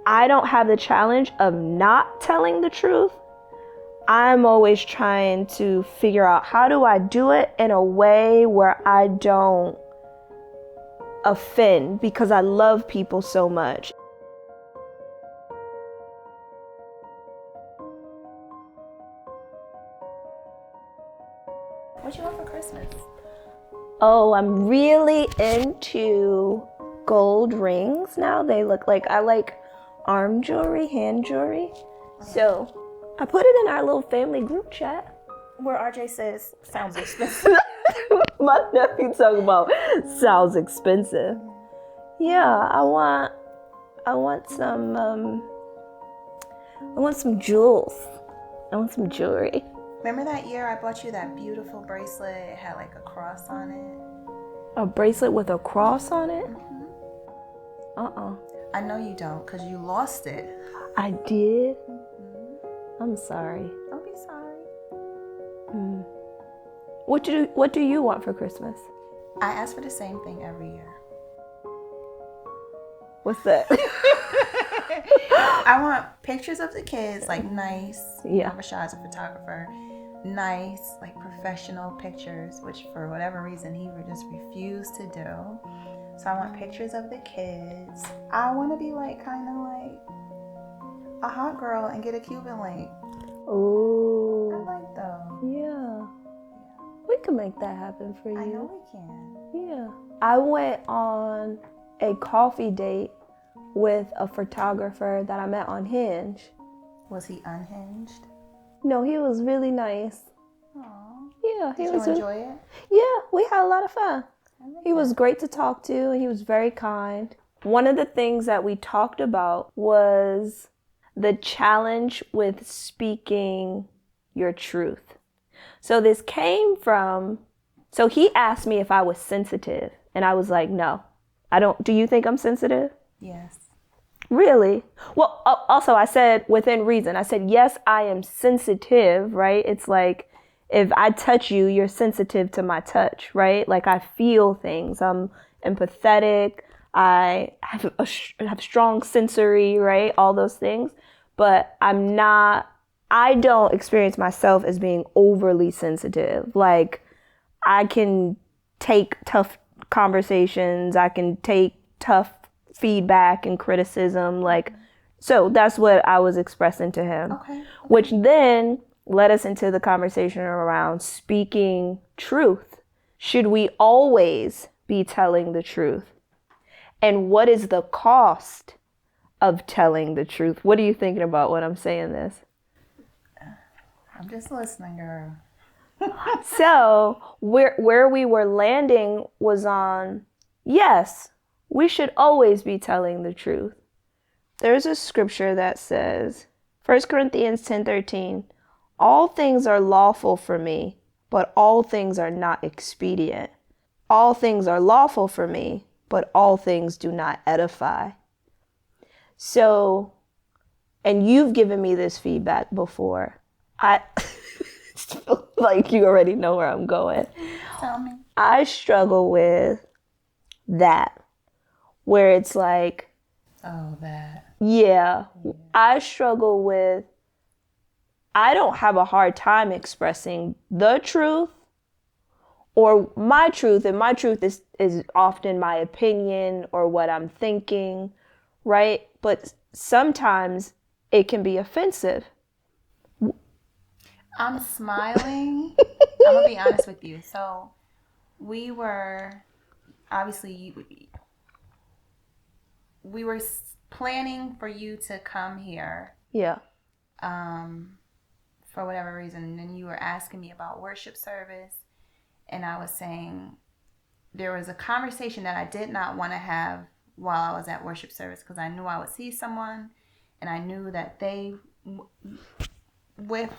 I don't have the challenge of not telling the truth. I'm always trying to figure out how do I do it in a way where I don't offend, because I love people so much. What you want for Christmas? Oh, I'm really into gold rings now. They look like, I like arm jewelry, hand jewelry. So I put it in our little family group chat. Where RJ says, sounds expensive. My nephew talking about sounds expensive. Yeah, I want some jewels. I want some jewelry. Remember that year I bought you that beautiful bracelet? It had like a cross on it. A bracelet with a cross on it? Mm-hmm. I know you don't, because you lost it. I did? I'm sorry. Don't be sorry. What do you want for Christmas? I ask for the same thing every year. What's that? I want pictures of the kids, like nice. Yeah. Rashad's a photographer. Nice, like professional pictures, which for whatever reason he would just refuse to do. So I want pictures of the kids. I want to be like kind of like a hot girl and get a Cuban link. Oh. I like those. Yeah. We can make that happen for you. I know we can. Yeah. I went on a coffee date with a photographer that I met on Hinge. Was he unhinged? No, he was really nice. Aww. Yeah, Did you enjoy it? Yeah, we had a lot of fun. He was great to talk to, and he was very kind. One of the things that we talked about was the challenge with speaking your truth. So this came from, so he asked me if I was sensitive, and I was like, no, I don't. Do you think I'm sensitive? Yes. Really? Well, also I said within reason. I said, yes, I am sensitive, right? It's like if I touch you, you're sensitive to my touch, right? Like I feel things. I'm empathetic. I have strong sensory, right? All those things. But I don't experience myself as being overly sensitive. Like I can take tough conversations. I can take tough feedback and criticism, like, so that's what I was expressing to him. Okay. Which then led us into the conversation around speaking truth. Should we always be telling the truth? And what is the cost of telling the truth? What are you thinking about when I'm saying this? I'm just listening, girl. So where we were landing was on, yes, we should always be telling the truth. There's a scripture that says, 1 Corinthians 10:13, all things are lawful for me, but all things are not expedient. All things are lawful for me, but all things do not edify. So, and you've given me this feedback before. I feel like you already know where I'm going. Tell me. I struggle with that. Where it's like, oh, that. Yeah, I struggle with, I don't have a hard time expressing the truth or my truth. And my truth is often my opinion or what I'm thinking, right? But sometimes it can be offensive. I'm smiling. I'm going to be honest with you. So we were, obviously, we were planning for you to come here. Yeah. For whatever reason. And then you were asking me about worship service. And I was saying there was a conversation that I did not want to have while I was at worship service because I knew I would see someone and I knew that they, with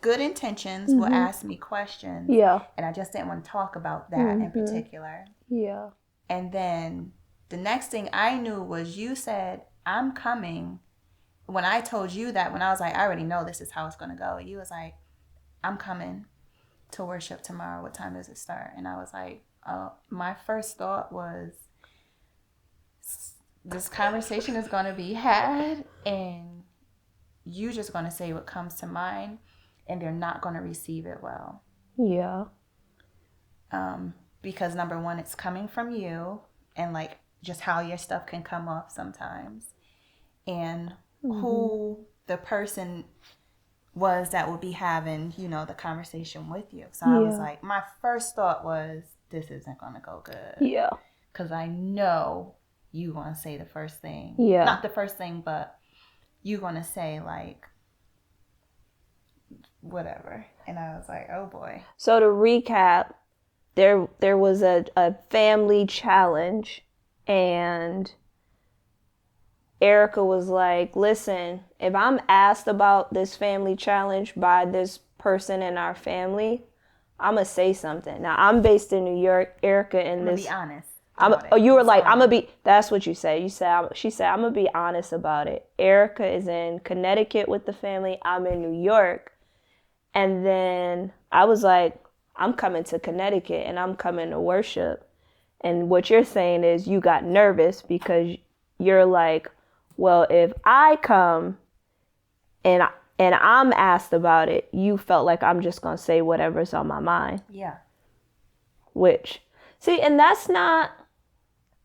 good intentions, will ask me questions. Yeah. And I just didn't want to talk about that in particular. Yeah. And then the next thing I knew was you said, I'm coming. When I told you that, when I was like, I already know this is how it's going to go. You was like, I'm coming to worship tomorrow. What time does it start? And I was like, my first thought was this conversation is going to be had, and you just going to say what comes to mind, and they're not going to receive it well. Yeah. Because number one, it's coming from you, and like just how your stuff can come off sometimes, and who the person was that would be having, you know, the conversation with you. So I was like, my first thought was, this isn't going to go good. Yeah. Because I know you going to say the first thing. Yeah. Not the first thing, but you going to say like, whatever. And I was like, oh boy. So to recap, there was a family challenge, and Erica was like, listen, if I'm asked about this family challenge by this person in our family, I'm going to say something. Now, I'm based in New York. Erica in I'm this... be honest. You were like, I'm going to be... That's what you said. She said, I'm going to be honest about it. Erica is in Connecticut with the family. I'm in New York. And then I was like, I'm coming to Connecticut and I'm coming to worship. And what you're saying is you got nervous because you're like, well, if I come and I'm asked about it, you felt like I'm just going to say whatever's on my mind. Yeah. Which, see, and that's not,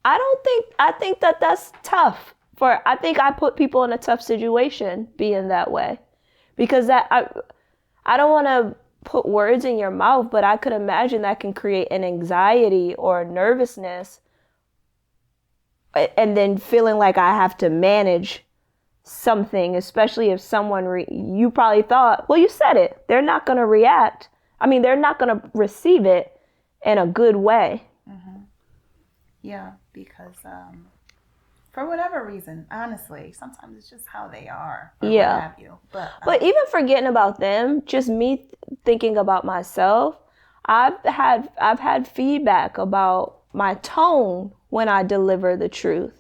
I think that that's tough. I think I put people in a tough situation being that way. Because I don't want to put words in your mouth, but I could imagine that can create an anxiety or a nervousness, and then feeling like I have to manage something, especially if someone you probably thought, well, you said it, they're not going to react. I mean, they're not going to receive it in a good way. Mm-hmm. Yeah, because for whatever reason, honestly, sometimes it's just how they are, or what have you. But even forgetting about them, just me thinking about myself, I've had feedback about my tone when I deliver the truth.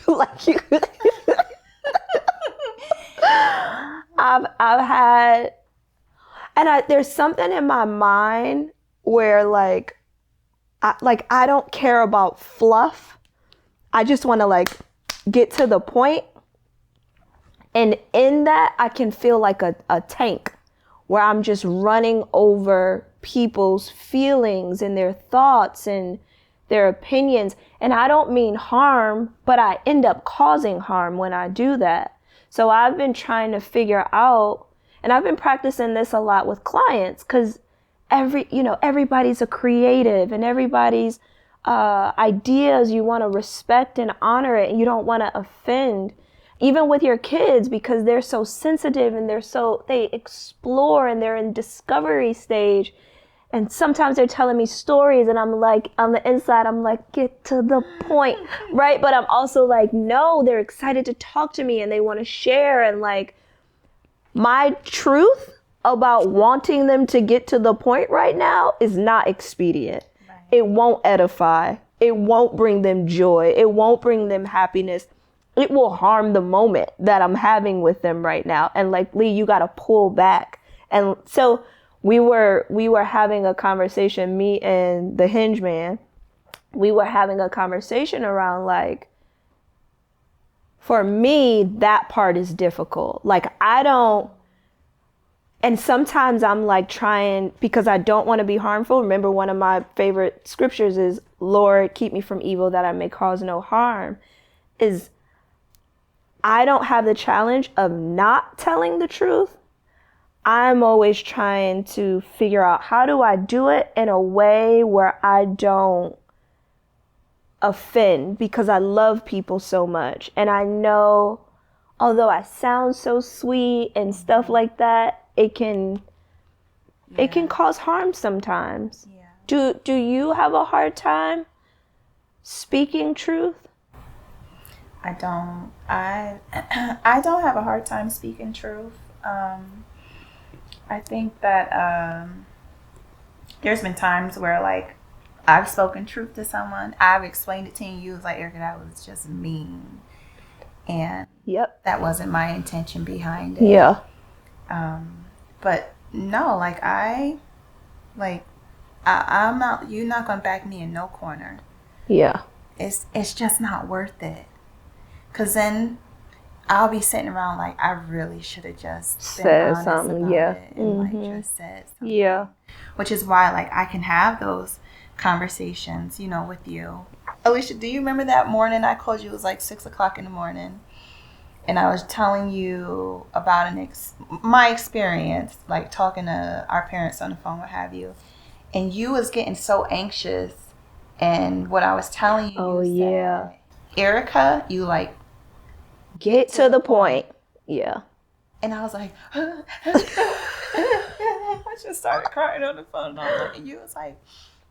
Like you. I've had, and there's something in my mind where like I don't care about fluff. I just want to like get to the point. And in that, I can feel like a tank where I'm just running over people's feelings and their thoughts and their opinions. And I don't mean harm, but I end up causing harm when I do that. So I've been trying to figure out, and I've been practicing this a lot with clients, because everybody's a creative, and everybody's ideas, you want to respect and honor it, and you don't want to offend, even with your kids, because they're so sensitive and they explore and they're in discovery stage. And sometimes they're telling me stories and I'm like, on the inside, I'm like, get to the point, right? But I'm also like, no, they're excited to talk to me and they want to share. And like, my truth about wanting them to get to the point right now is not expedient. Right. It won't edify. It won't bring them joy. It won't bring them happiness. It will harm the moment that I'm having with them right now. And like, Lee, you got to pull back. And so we were having a conversation, me and the Hinge man, we were having a conversation around like, for me, that part is difficult. Like and sometimes I'm like trying, because I don't want to be harmful. Remember, one of my favorite scriptures is, Lord, keep me from evil that I may cause no harm. Is I don't have the challenge of not telling the truth. I'm always trying to figure out, how do I do it in a way where I don't offend, because I love people so much. And I know, although I sound so sweet and stuff like that, it can cause harm sometimes. Yeah. Do you have a hard time speaking truth? I don't. I don't have a hard time speaking truth. I think that there's been times where like I've spoken truth to someone. I've explained it to you. You was like, Erica, that was just mean, and that wasn't my intention behind it. Yeah. But no, like I'm not. You're not gonna back me in no corner. Yeah. it's just not worth it. Because then I'll be sitting around like, I really should have just said something, yeah. it and like just said something. Yeah. Which is why like I can have those conversations, you know, with you. Alicia, do you remember that morning I called you? It was like 6 o'clock in the morning. And I was telling you about my experience, like talking to our parents on the phone, what have you. And you was getting so anxious. And what I was telling you, yeah. said, Erica, you like, get to the point. Yeah. And I was like, I just started crying on the phone. And you was like,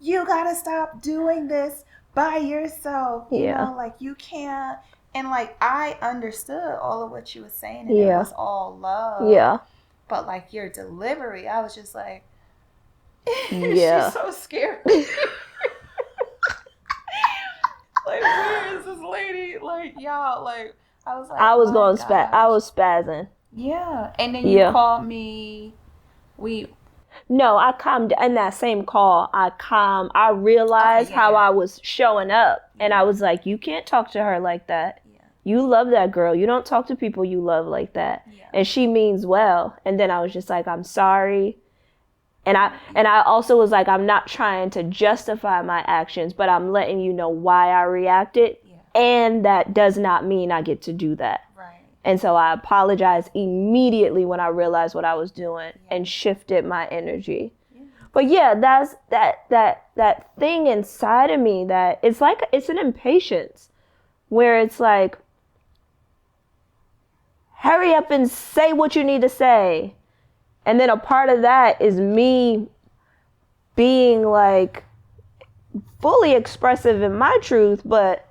you gotta stop doing this by yourself. You know, like you can't. And like I understood all of what you were saying, and it was all love. Yeah. But like your delivery, I was just like, yeah. she's so scared. Like, where is this lady? Like, y'all, like, I was like, I was going I was spazzing. Yeah. And then you called me. No, I calmed in that same call. I realized how I was showing up, and I was like, you can't talk to her like that. Yeah. You love that girl. You don't talk to people you love like that. Yeah. And she means well. And then I was just like, I'm sorry. And I also was like, I'm not trying to justify my actions, but I'm letting you know why I reacted. Yeah. And that does not mean I get to do that. Right. And so I apologized immediately when I realized what I was doing and shifted my energy. Yeah. But yeah, that's that thing inside of me that it's an impatience where it's like, hurry up and say what you need to say. And then a part of that is me being like fully expressive in my truth, but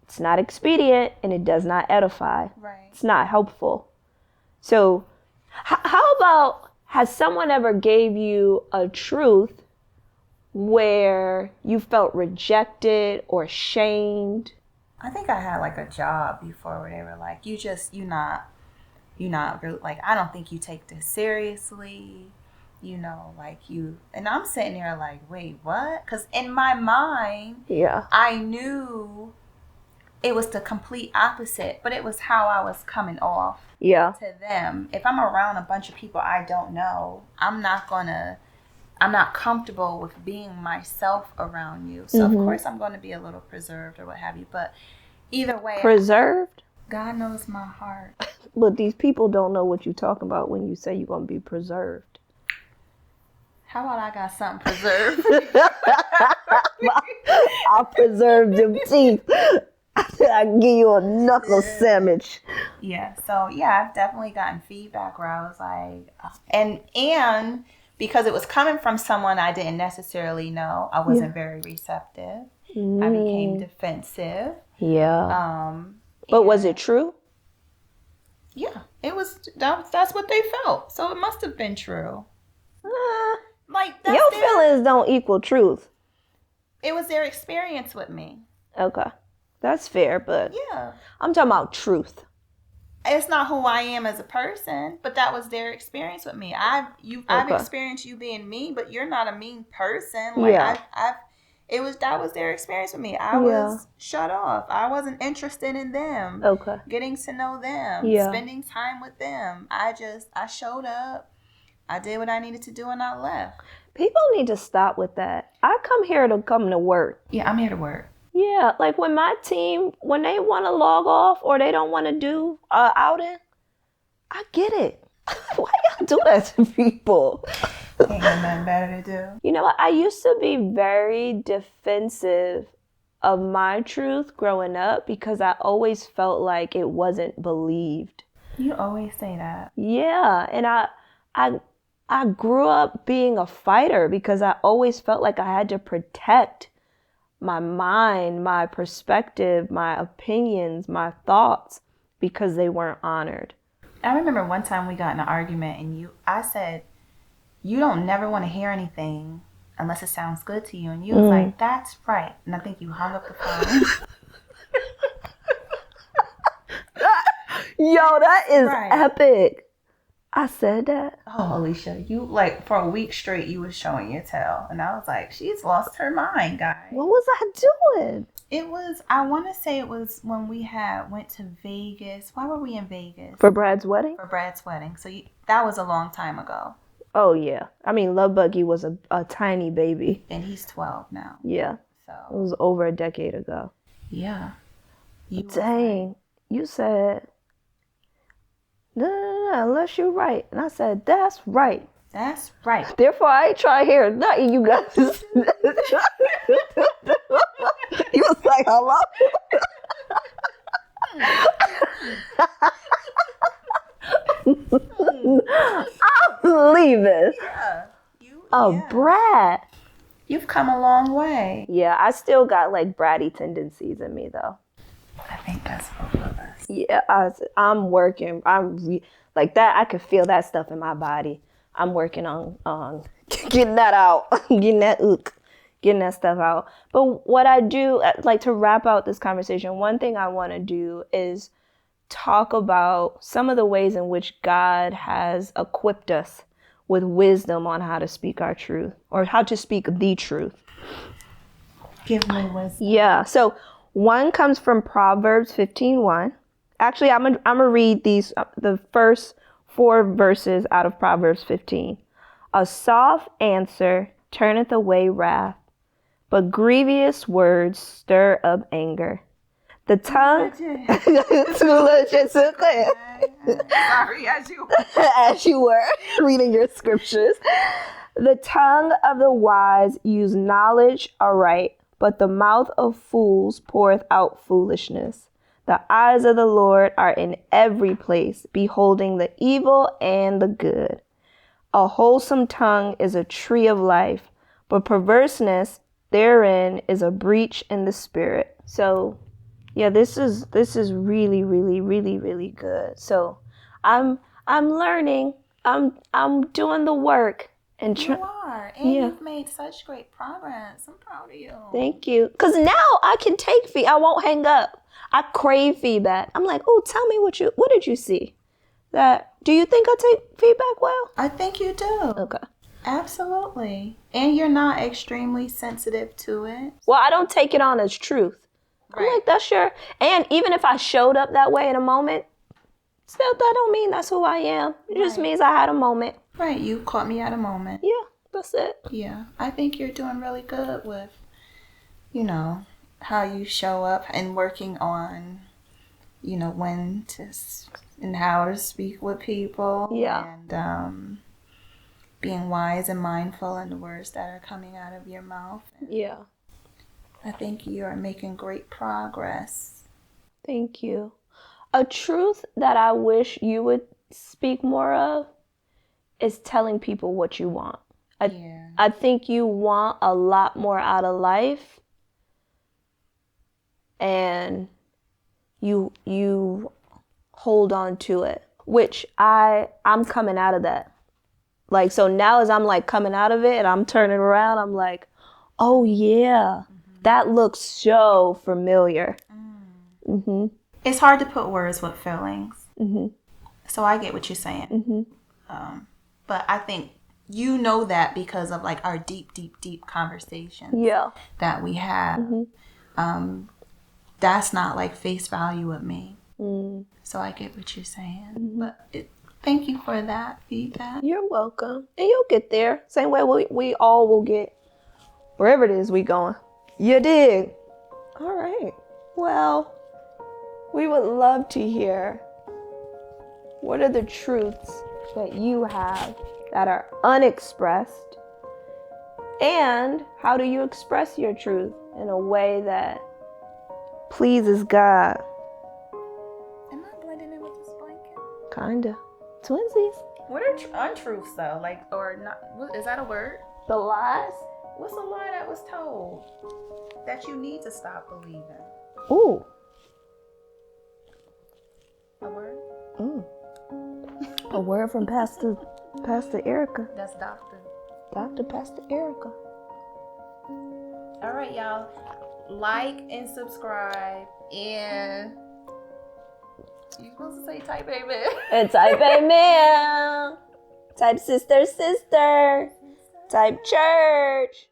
it's not expedient and it does not edify. Right. It's not helpful. So how about, has someone ever gave you a truth where you felt rejected or shamed? I think I had like a job before where they were like, you're not really, like, I don't think you take this seriously, you know, like you, and I'm sitting there like, wait, what? Because in my mind, I knew it was the complete opposite, but it was how I was coming off to them. If I'm around a bunch of people I don't know, I'm not comfortable with being myself around you. So of course I'm going to be a little preserved or what have you, but either way. Preserved? God knows my heart. But these people don't know what you're talking about when you say you're going to be preserved. How about I got something preserved? I'll preserve them teeth. I give you a knuckle sandwich. Yeah. So yeah, I've definitely gotten feedback where I was like, and because it was coming from someone I didn't necessarily know, I wasn't very receptive. I became defensive. Yeah. But was it true? Yeah, it was. That's what they felt. So it must have been true. Your feelings don't equal truth. It was their experience with me. Okay, that's fair, but I'm talking about truth. It's not who I am as a person, but that was their experience with me. I've experienced you being mean, but you're not a mean person. Like that was their experience with me. I was shut off. I wasn't interested in them. Okay. Getting to know them. Yeah. Spending time with them. I showed up. I did what I needed to do and I left. People need to stop with that. I come here to work. Yeah, I'm here to work. Yeah, like when my team, when they want to log off or they don't want to do outing, I get it. Why y'all do that to people? Ain't got nothing better to do. You know what? I used to be very defensive of my truth growing up because I always felt like it wasn't believed. You always say that. Yeah, and I grew up being a fighter because I always felt like I had to protect my mind, my perspective, my opinions, my thoughts because they weren't honored. I remember one time we got in an argument and I said, you don't never want to hear anything unless it sounds good to you. And you was like, that's right. And I think you hung up the phone. Yo, that is epic. I said that. Oh, Alicia, you like for a week straight, you was showing your tail. And I was like, she's lost her mind, guys. What was I doing? It was, I want to say it was when we went to Vegas. Why were we in Vegas? For Brad's wedding? For Brad's wedding. So that was a long time ago. Oh, yeah. I mean, Love Buggy was a tiny baby. And he's 12 now. Yeah. So it was over a decade ago. Yeah. Dang. You said, no, unless you're right. And I said, that's right. That's right. Therefore, I ain't trying to hear nothing you guys. He was like, hello? I'm leaving. Yeah. Brad. You've come a long way. Yeah, I still got like bratty tendencies in me, though. I think that's both of us. Yeah, I'm working. Like that. I could feel that stuff in my body. I'm working on getting that out, getting that stuff out. But what I do, like to wrap out this conversation, one thing I want to do is talk about some of the ways in which God has equipped us with wisdom on how to speak our truth or how to speak the truth. Give me wisdom. Yeah. So one comes from Proverbs 15:1. Actually, I'm gonna read the first 4 verses out of Proverbs 15. A soft answer turneth away wrath, but grievous words stir up anger. The tongue. Sorry, as you were reading your scriptures. The tongue of the wise use knowledge aright, but the mouth of fools poureth out foolishness. The eyes of the Lord are in every place, beholding the evil and the good. A wholesome tongue is a tree of life, but perverseness therein is a breach in the spirit. So, yeah, this is really, really, really, really good. So, I'm learning. I'm doing the work. And you are, and you've made such great progress. I'm proud of you. Thank you. Because now I can take feedback. I won't hang up. I crave feedback. I'm like, oh, tell me what did you see? Do you think I take feedback well? I think you do. Okay. Absolutely. And you're not extremely sensitive to it. Well, I don't take it on as truth. Right. I'm like, that's sure. And even if I showed up that way in a moment, still that don't mean that's who I am. It just means I had a moment. Right. You caught me at a moment. Yeah, that's it. Yeah. I think you're doing really good with, how you show up and working on, when to and how to speak with people. Yeah. And being wise and mindful in the words that are coming out of your mouth. Yeah. I think you are making great progress. Thank you. A truth that I wish you would speak more of is telling people what you want. I think you want a lot more out of life, and you hold on to it, which I'm coming out of that. Like, so now as I'm like coming out of it and I'm turning around, I'm like, oh yeah, that looks so familiar. Mm-hmm. It's hard to put words with feelings. Mm-hmm. So I get what you're saying. Mm-hmm. But I think you know that because of like our deep, deep, deep conversations that we have. Mm-hmm. That's not like face value with me. Mm. So I get what you're saying. Mm-hmm. But thank you for that feedback. You're welcome. And you'll get there. Same way we all will get wherever it is we going. You dig? All right. Well, we would love to hear what are the truths that you have that are unexpressed, and how do you express your truth in a way that pleases God? Am I blending in with this blanket? Kinda. Twinsies. What are untruths though? Like, or not? Is that a word? The lies? What's a lie that was told that you need to stop believing? Ooh. A word? A word from Pastor Erica. That's Doctor Pastor Erica. All right, y'all. Like and subscribe, and you're supposed to say type amen. And type amen. Type sister. Type church.